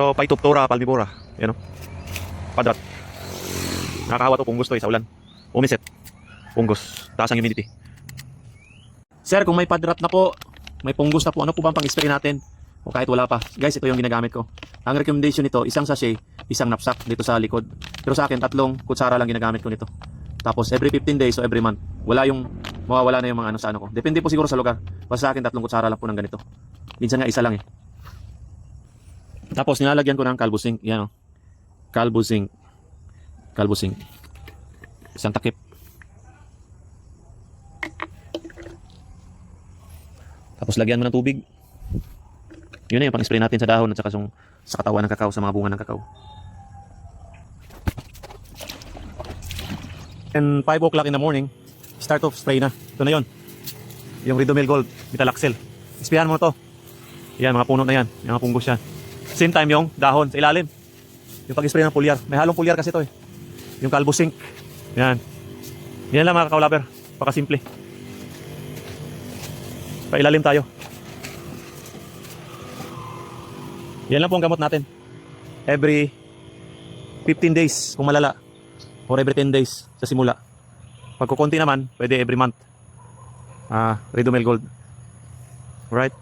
So, Phytophthora palmivora. Yan o. Padrat. Nakakahawa to, punggos to sa ulan. Umiset. Punggos. Taas ang humidity. Sir, kung may padrat na po, may punggos na po, ano po ba ang pang-spray natin? O kahit wala pa. Guys, ito yung ginagamit ko. Ang recommendation nito, isang sachet, isang knapsack dito sa likod. Pero sa akin, 3 kutsara lang ginagamit ko nito. Tapos, every 15 days o every month. Wala yung, mawawala na yung mga ano sa ano ko. Depende po siguro sa lugar. Basta sa akin, 3 kutsara lang po ng ganito. Minsan nga, isa lang eh. Tapos, nilalagyan ko ng Calvo Zinc. Yan o. Calvo Zinc. Calvo Zinc. Isang takip. Tapos, lagyan mo ng tubig. Yun na yung pang-spray natin sa dahon at saka sa katawan ng kakao, sa mga bunga ng kakao. And 5 o'clock in the morning, start off spray na. Ito na yun. Yung Ridomil Gold, Metalaxel. Isprayan mo to. Yan, mga puno na yan. Yung mga punggos yan. Same time yung dahon sa ilalim. Yung pag-spray ng pulyar. May halong pulyar kasi to eh. Yung Calvo Zinc. Yan. Yan lang mga kakao-lover. Pakasimple. Pailalim tayo. Yan lang po ang gamot natin. Every 15 days kung malala. Or every 10 days sa simula. Pag kukunti naman, pwede every month. Ridomil Gold. Alright.